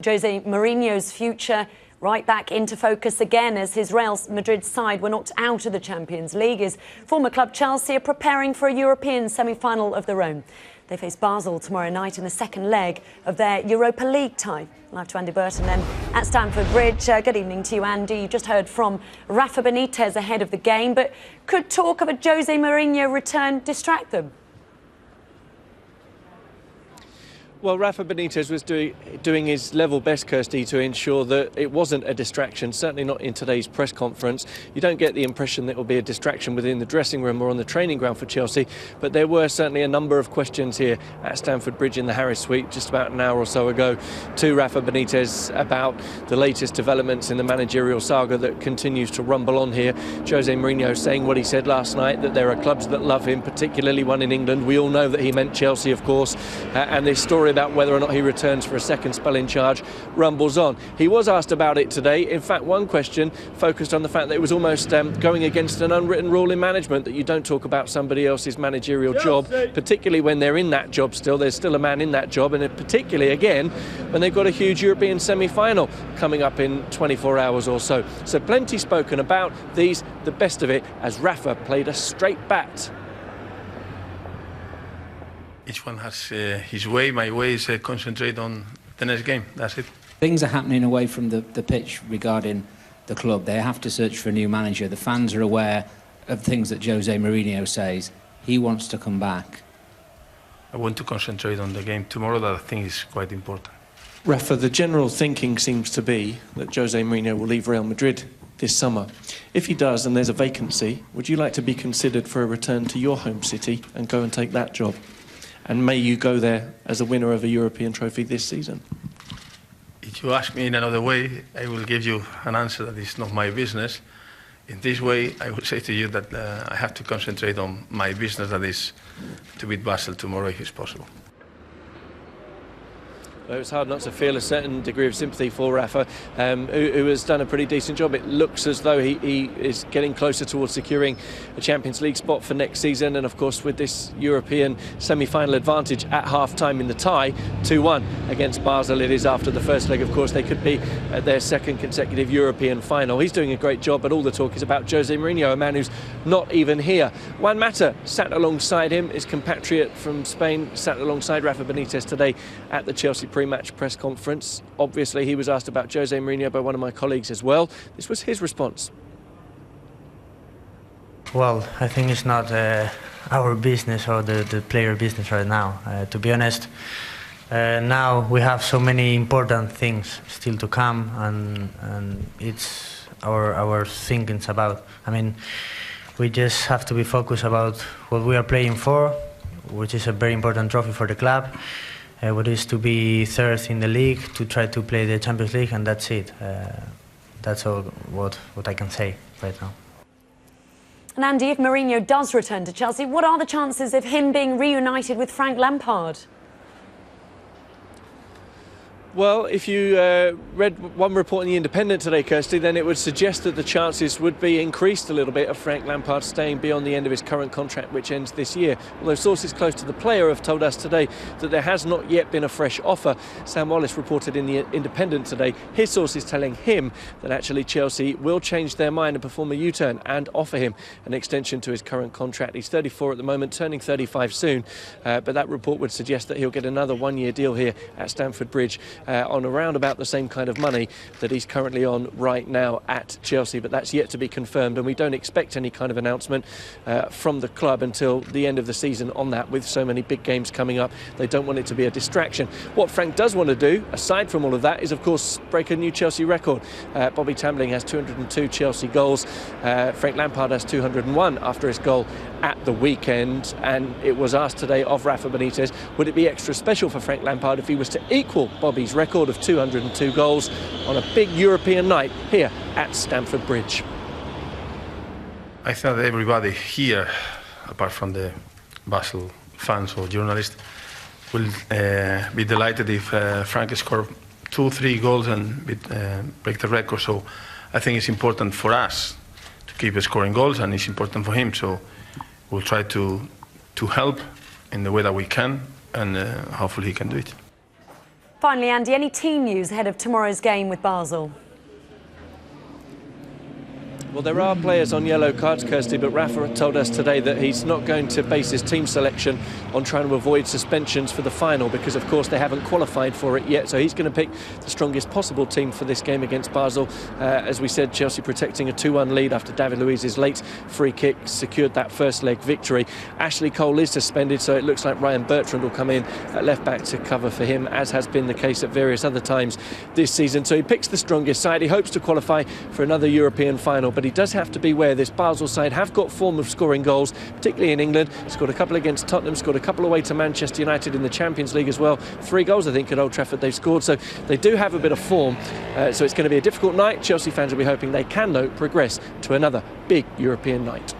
Jose Mourinho's future right back into focus again as his Real Madrid side were knocked out of the Champions League. His former club Chelsea are preparing for a European semi-final of their own. They face Basel tomorrow night in the second leg of their Europa League tie. Live to Andy Burton then at Stamford Bridge. Good evening to you, Andy. You just heard from Rafa Benitez ahead of the game, but could talk of a Jose Mourinho return distract them? Well, Rafa Benitez was doing his level best, Kirsty, to ensure that it wasn't a distraction, certainly not in today's press conference. You don't get the impression that it will be a distraction within the dressing room or on the training ground for Chelsea, but there were certainly a number of questions here at Stamford Bridge in the Harris Suite just about an hour or so ago to Rafa Benitez about the latest developments in the managerial saga that continues to rumble on here. Jose Mourinho saying what he said last night, that there are clubs that love him, particularly one in England. We all know that he meant Chelsea, of course, and this story about whether or not he returns for a second spell in charge rumbles on. He was asked about it today. In fact, one question focused on the fact that it was almost going against an unwritten rule in management that you don't talk about somebody else's managerial job, particularly when they're in that job still. There's still a man in that job, and particularly, again, when they've got a huge European semi-final coming up in 24 hours or so. So plenty spoken about these, the best of it, as Rafa played a straight bat. Each one has his way. My way is concentrate on the next game. That's it. Things are happening away from the pitch regarding the club. They have to search for a new manager. The fans are aware of things that Jose Mourinho says. He wants to come back. I want to concentrate on the game tomorrow. That I think is quite important. Rafa, the general thinking seems to be that Jose Mourinho will leave Real Madrid this summer. If he does and there's a vacancy, would you like to be considered for a return to your home city and go and take that job? And may you go there as a winner of a European trophy this season? If you ask me in another way, I will give you an answer that is not my business. In this way, I would say to you that I have to concentrate on my business, that is to beat Basel tomorrow if it's possible. Well, it's hard not to feel a certain degree of sympathy for Rafa, who has done a pretty decent job. It looks as though he is getting closer towards securing a Champions League spot for next season, and of course with this European semi-final advantage at half-time in the tie, 2-1 against Basel. It is after the first leg, of course. They could be at their second consecutive European final. He's doing a great job, but all the talk is about Jose Mourinho, a man who's not even here. Juan Mata sat alongside him, his compatriot from Spain, sat alongside Rafa Benitez today at the Chelsea pre-match press conference. Obviously, he was asked about Jose Mourinho by one of my colleagues as well. This was his response. Well, I think it's not our business or the player business right now. To be honest, now we have so many important things still to come, and it's our thinking's about. I mean, we just have to be focused about what we are playing for, which is a very important trophy for the club. What is to be third in the league, to try to play the Champions League, and that's it. That's all what I can say right now. And Andy, if Mourinho does return to Chelsea, what are the chances of him being reunited with Frank Lampard? Well, if you read one report in The Independent today, Kirsty, then it would suggest that the chances would be increased a little bit of Frank Lampard staying beyond the end of his current contract, which ends this year. Although sources close to the player have told us today that there has not yet been a fresh offer. Sam Wallace reported in The Independent today, his sources telling him that actually Chelsea will change their mind and perform a U-turn and offer him an extension to his current contract. He's 34 at the moment, turning 35 soon, but that report would suggest that he'll get another one-year deal here at Stamford Bridge. On around about the same kind of money that he's currently on right now at Chelsea, but that's yet to be confirmed, and we don't expect any kind of announcement from the club until the end of the season on that. With so many big games coming up, they don't want it to be a distraction. What Frank does want to do, aside from all of that, is of course break a new Chelsea record. Bobby Tambling has 202 Chelsea goals. Frank Lampard has 201 after his goal at the weekend, and it was asked today of Rafa Benitez, would it be extra special for Frank Lampard if he was to equal Bobby's record of 202 goals on a big European night here at Stamford Bridge? I think that everybody here, apart from the Basel fans or journalists, will be delighted if Frank scored 2-3 goals and break the record. So I think it's important for us to keep scoring goals, and it's important for him. So we'll try to help in the way that we can, and hopefully he can do it. Finally, Andy, any team news ahead of tomorrow's game with Basel? Well, there are players on yellow cards, Kirsty, but Rafa told us today that he's not going to base his team selection on trying to avoid suspensions for the final because, of course, they haven't qualified for it yet. So he's going to pick the strongest possible team for this game against Basel. As we said, Chelsea protecting a 2-1 lead after David Luiz's late free kick secured that first leg victory. Ashley Cole is suspended, so it looks like Ryan Bertrand will come in at left-back to cover for him, as has been the case at various other times this season. So he picks the strongest side. He hopes to qualify for another European final, but he does have to beware. This Basel side have got form of scoring goals, particularly in England. Scored a couple against Tottenham, scored a couple away to Manchester United in the Champions League as well. 3 goals, I think, at Old Trafford they've scored, so they do have a bit of form. So it's going to be a difficult night. Chelsea fans will be hoping they can, though, progress to another big European night.